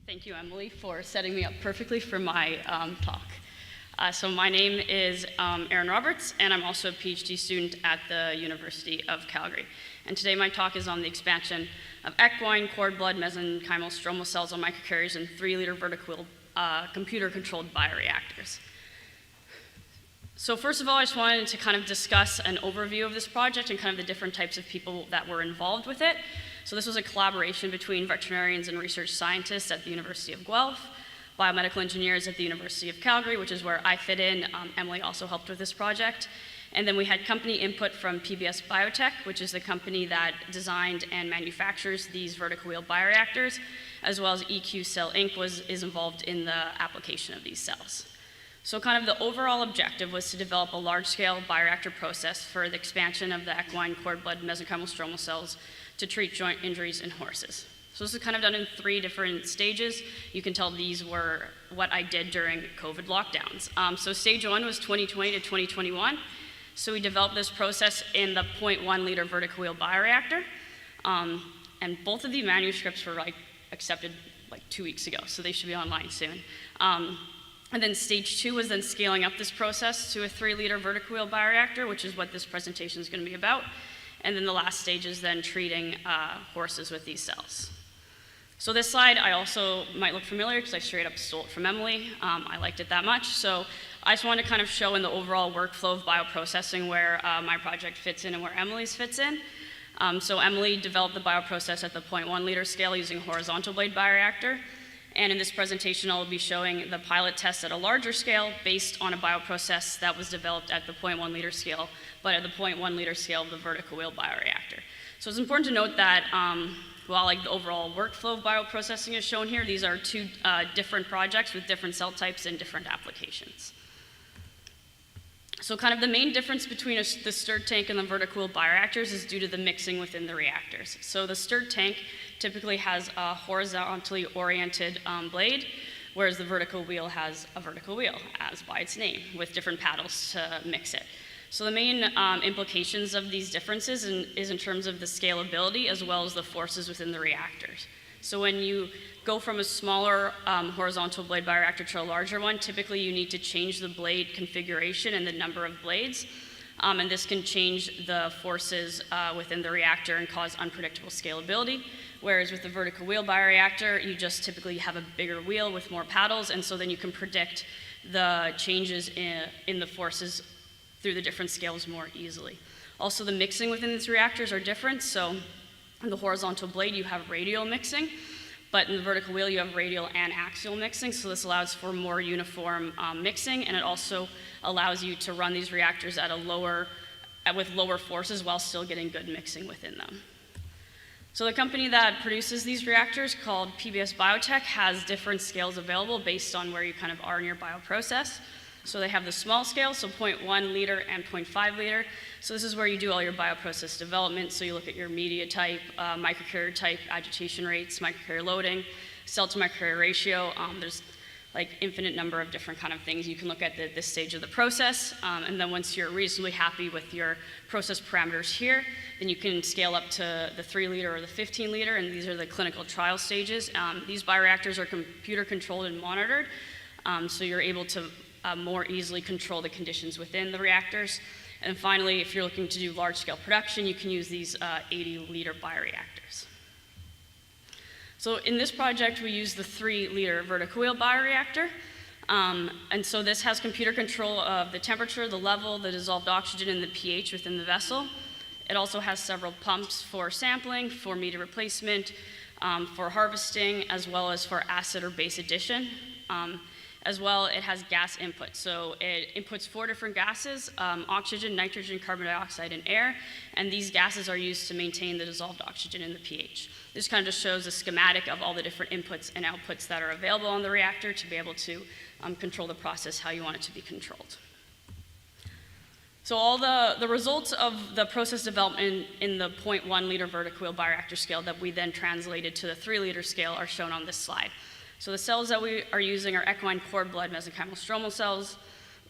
Thank you, Emily, for setting me up perfectly for my talk. So my name is Erin Roberts, and I'm also a PhD student at the University of Calgary. And today my talk is on the expansion of equine, cord blood, mesenchymal, stromal cells on microcarriers in 3-liter vertical computer-controlled bioreactors. So first of all, I just wanted to kind of discuss an overview of this project and kind of the different types of people that were involved with it. So this was a collaboration between veterinarians and research scientists at the University of Guelph, biomedical engineers at the University of Calgary, which is where I fit in. Emily also helped with this project. And then we had company input from PBS Biotech, which is the company that designed and manufactures these vertical wheel bioreactors, as well as EQ Cell Inc. is involved in the application of these cells. So kind of the overall objective was to develop a large-scale bioreactor process for the expansion of the equine, cord blood, mesenchymal stromal cells to treat joint injuries in horses. So this is kind of done in 3 different stages. You can tell these were what I did during COVID lockdowns. So stage 1 was 2020 to 2021. So we developed this process in the 0.1 liter vertical wheel bioreactor. And both of the manuscripts were accepted 2 weeks ago, so they should be online soon. And then stage 2 was then scaling up this process to a 3-liter vertical wheel bioreactor, which is what this presentation is going to be about. And then the last stage is then treating horses with these cells. So this slide I also might look familiar because I straight up stole it from Emily. I liked it that much. So I just wanted to kind of show in the overall workflow of bioprocessing where my project fits in and where Emily's fits in. So Emily developed the bioprocess at the 0.1 liter scale using horizontal blade bioreactor. And in this presentation, I'll be showing the pilot test at a larger scale based on a bioprocess that was developed at the 0.1 liter scale, but at the 0.1 liter scale of the vertical wheel bioreactor. So it's important to note that while the overall workflow of bioprocessing is shown here, these are 2 different projects with different cell types and different applications. So kind of the main difference between the stirred tank and the vertical wheel bioreactors is due to the mixing within the reactors. So the stirred tank typically has a horizontally oriented blade, whereas the vertical wheel has a vertical wheel, as by its name, with different paddles to mix it. So the main implications of these differences is in terms of the scalability as well as the forces within the reactors. So when you go from a smaller horizontal blade bioreactor to a larger one, typically you need to change the blade configuration and the number of blades. And this can change the forces within the reactor and cause unpredictable scalability. Whereas with the vertical wheel bioreactor, you just typically have a bigger wheel with more paddles, and so then you can predict the changes in the forces through the different scales more easily. Also, the mixing within these reactors are different. So in the horizontal blade, you have radial mixing, but in the vertical wheel, you have radial and axial mixing. So this allows for more uniform mixing, and it also allows you to run these reactors at with lower forces while still getting good mixing within them. So the company that produces these reactors, called PBS Biotech, has different scales available based on where you kind of are in your bioprocess. So they have the small scale, so 0.1 liter and 0.5 liter. So this is where you do all your bioprocess development. So you look at your media type, microcarrier type, agitation rates, microcarrier loading, cell to microcarrier ratio. There's infinite number of different kind of things you can look at this stage of the process. And then once you're reasonably happy with your process parameters here, then you can scale up to the 3-liter or the 15-liter, and these are the clinical trial stages. These bioreactors are computer controlled and monitored, so you're able to more easily control the conditions within the reactors. And finally, if you're looking to do large-scale production, you can use these 80-liter bioreactors. So in this project, we use the 3-liter vertical wheel bioreactor. And so this has computer control of the temperature, the level, the dissolved oxygen, and the pH within the vessel. It also has several pumps for sampling, for media replacement, for harvesting, as well as for acid or base addition. As well, it has gas input. So it inputs 4 different gases, oxygen, nitrogen, carbon dioxide, and air. And these gases are used to maintain the dissolved oxygen and the pH. This kind of just shows a schematic of all the different inputs and outputs that are available on the reactor to be able to control the process how you want it to be controlled. So all the results of the process development in the 0.1 liter vertical wheel bioreactor scale that we then translated to the 3-liter scale are shown on this slide. So the cells that we are using are equine cord blood mesenchymal stromal cells,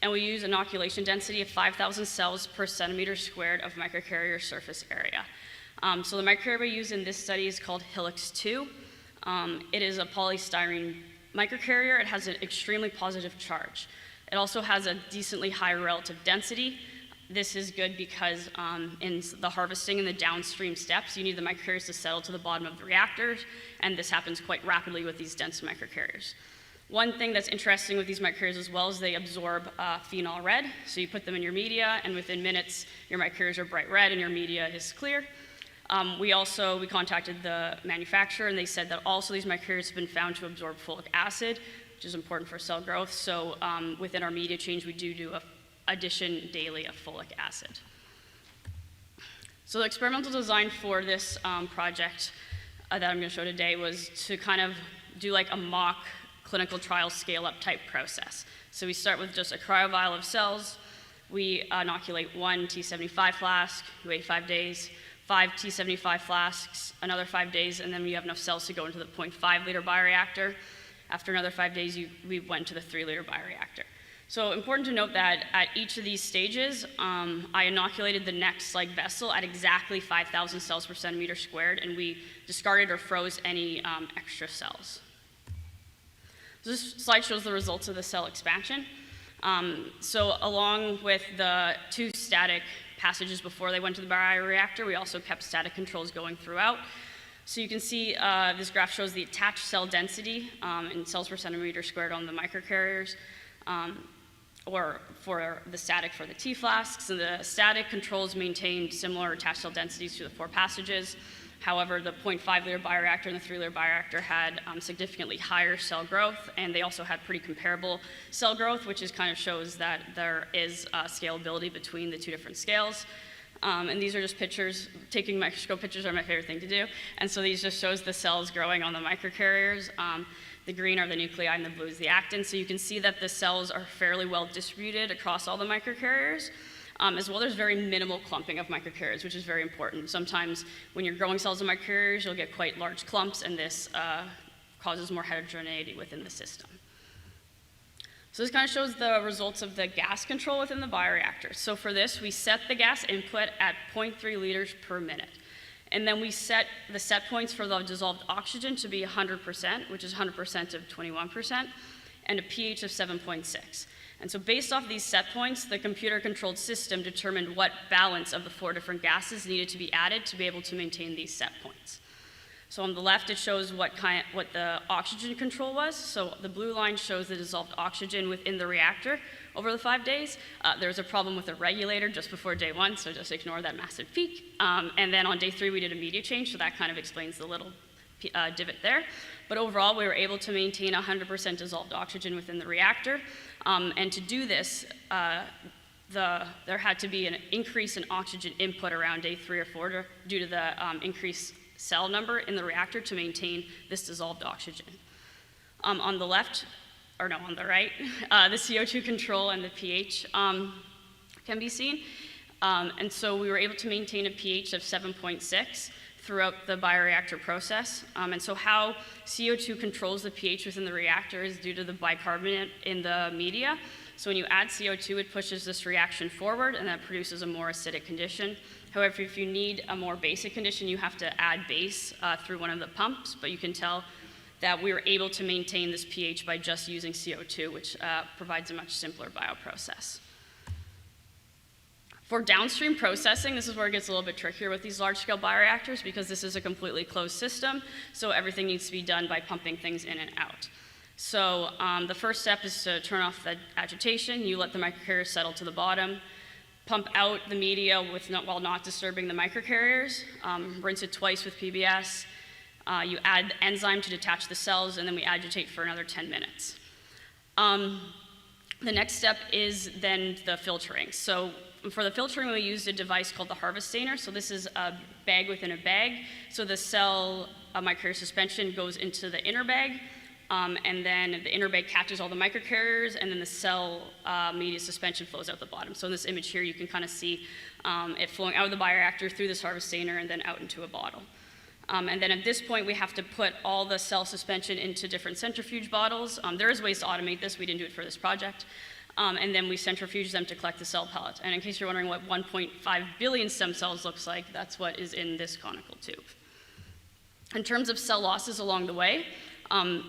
and we use inoculation density of 5,000 cells per centimeter squared of microcarrier surface area. So the microcarrier we use in this study is called Helix 2. It is a polystyrene microcarrier. It has an extremely positive charge. It also has a decently high relative density. This is good because in the harvesting and the downstream steps, you need the microcarriers to settle to the bottom of the reactors, and this happens quite rapidly with these dense microcarriers. One thing that's interesting with these microcarriers as well is they absorb phenol red. So you put them in your media, and within minutes, your microcarriers are bright red and your media is clear. We contacted the manufacturer, and they said that also these microcarriers have been found to absorb folic acid, which is important for cell growth. So within our media change, we do a addition daily of folic acid. So the experimental design for this project that I'm going to show today was to kind of do like a mock clinical trial scale-up type process. So we start with just a cryovial of cells. We inoculate 1 T75 flask, you wait 5 days, 5 T75 flasks, another 5 days, and then we have enough cells to go into the 0.5 liter bioreactor. After another 5 days, we went to the 3 liter bioreactor. So important to note that at each of these stages, I inoculated the next vessel at exactly 5,000 cells per centimeter squared, and we discarded or froze any extra cells. This slide shows the results of the cell expansion. So along with the 2 static passages before they went to the bioreactor, we also kept static controls going throughout. So you can see this graph shows the attached cell density in cells per centimeter squared on the microcarriers, or for the static for the T flasks. And the static controls maintained similar attached cell densities through the 4 passages. However, the 0.5 liter bioreactor and the 3 liter bioreactor had significantly higher cell growth, and they also had pretty comparable cell growth, which kind of shows that there is scalability between the 2 different scales. And these are just pictures. Taking microscope pictures are my favorite thing to do. And so these just shows the cells growing on the microcarriers. The green are the nuclei and the blue is the actin. So you can see that the cells are fairly well distributed across all the microcarriers. As well, there's very minimal clumping of microcarriers, which is very important. Sometimes when you're growing cells in microcarriers, you'll get quite large clumps, and this causes more heterogeneity within the system. So this kind of shows the results of the gas control within the bioreactor. So for this, we set the gas input at 0.3 liters per minute. And then we set the set points for the dissolved oxygen to be 100%, which is 100% of 21%, and a pH of 7.6. And so based off these set points, the computer-controlled system determined what balance of the 4 different gases needed to be added to be able to maintain these set points. So on the left, it shows what the oxygen control was. So the blue line shows the dissolved oxygen within the reactor over the 5 days. There was a problem with the regulator just before day 1, so just ignore that massive peak. And then on day 3, we did a media change, so that kind of explains the little divot there. But overall, we were able to maintain 100% dissolved oxygen within the reactor. And to do this, there had to be an increase in oxygen input around day 3 or 4 due to the increased cell number in the reactor to maintain this dissolved oxygen. On the left, or no, on the right, the CO2 control and the pH can be seen. And so we were able to maintain a pH of 7.6 throughout the bioreactor process. And so how CO2 controls the pH within the reactor is due to the bicarbonate in the media. So when you add CO2, it pushes this reaction forward, and that produces a more acidic condition. However, if you need a more basic condition, you have to add base through one of the pumps, but you can tell that we were able to maintain this pH by just using CO2, which provides a much simpler bioprocess. For downstream processing, this is where it gets a little bit trickier with these large-scale bioreactors because this is a completely closed system, so everything needs to be done by pumping things in and out. So the first step is to turn off the agitation. You let the microcarriers settle to the bottom. Pump out the media while not disturbing the microcarriers. Rinse it twice with PBS. You add the enzyme to detach the cells, and then we agitate for another 10 minutes. The next step is then the filtering. So for the filtering, we used a device called the harvest stainer. So this is a bag within a bag. So the cell microcarrier suspension goes into the inner bag, and then the inner bag catches all the microcarriers, and then the cell media suspension flows out the bottom. So in this image here, you can kind of see it flowing out of the bioreactor through this harvest stainer and then out into a bottle. And then at this point, we have to put all the cell suspension into different centrifuge bottles. There is ways to automate this. We didn't do it for this project. And then we centrifuge them to collect the cell pellet. And in case you're wondering what 1.5 billion stem cells looks like, that's what is in this conical tube. In terms of cell losses along the way,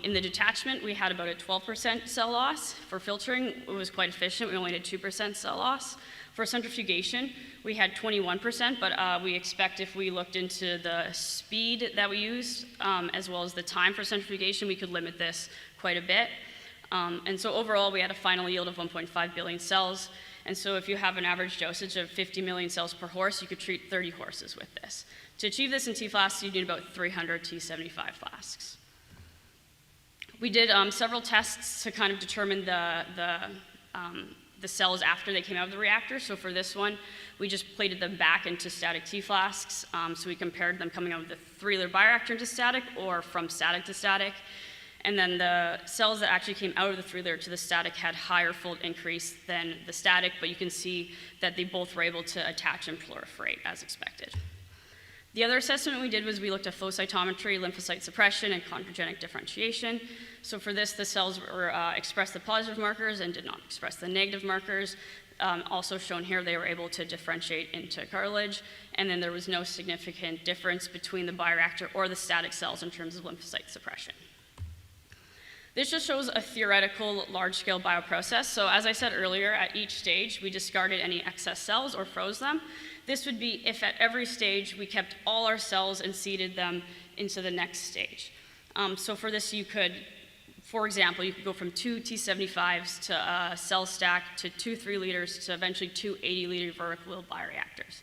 in the detachment, we had about a 12% cell loss. For filtering, it was quite efficient. We only had 2% cell loss. For centrifugation, we had 21%, but we expect if we looked into the speed that we used, as well as the time for centrifugation, we could limit this quite a bit. And so overall, we had a final yield of 1.5 billion cells. And so if you have an average dosage of 50 million cells per horse, you could treat 30 horses with this. To achieve this in T flasks, you need about 300 T75 flasks. We did several tests to kind of determine the cells after they came out of the reactor. So for this one, we just plated them back into static T flasks. So we compared them coming out of the 3-liter bioreactor into static or from static to static. And then the cells that actually came out of the 3-liter to the static had higher fold increase than the static, but you can see that they both were able to attach and proliferate as expected. The other assessment we did was we looked at flow cytometry, lymphocyte suppression, and chondrogenic differentiation. So for this, the cells were expressed the positive markers and did not express the negative markers. Also shown here, they were able to differentiate into cartilage, and then there was no significant difference between the bioreactor or the static cells in terms of lymphocyte suppression. This just shows a theoretical large-scale bioprocess. So as I said earlier, at each stage, we discarded any excess cells or froze them. This would be if at every stage we kept all our cells and seeded them into the next stage. So for this, you could, for example, you could go from 2 T75s to a cell stack to 2 3-liters to eventually 2 80-liter vertical wheel bioreactors.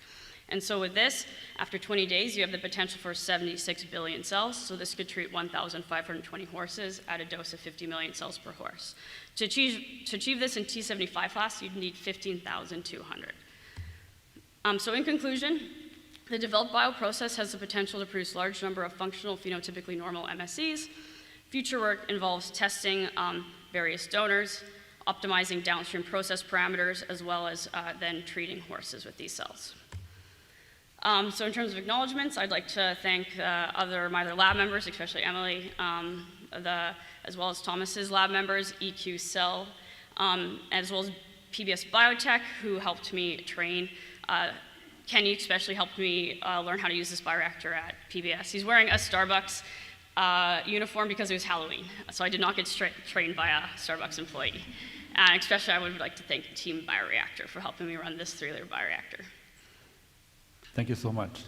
And so with this, after 20 days, you have the potential for 76 billion cells. So this could treat 1,520 horses at a dose of 50 million cells per horse. To achieve this in T75 flasks, you'd need 15,200. So in conclusion, the developed bioprocess has the potential to produce a large number of functional phenotypically normal MSCs. Future work involves testing various donors, optimizing downstream process parameters, as well as then treating horses with these cells. So in terms of acknowledgements, I'd like to thank my other lab members, especially Emily, as well as Thomas's lab members, EQ Cell, as well as PBS Biotech, who helped me train. Kenny especially helped me learn how to use this bioreactor at PBS. He's wearing a Starbucks uniform because it was Halloween, so I did not get trained by a Starbucks employee. And especially I would like to thank Team Bioreactor for helping me run this 3-liter bioreactor. Thank you so much.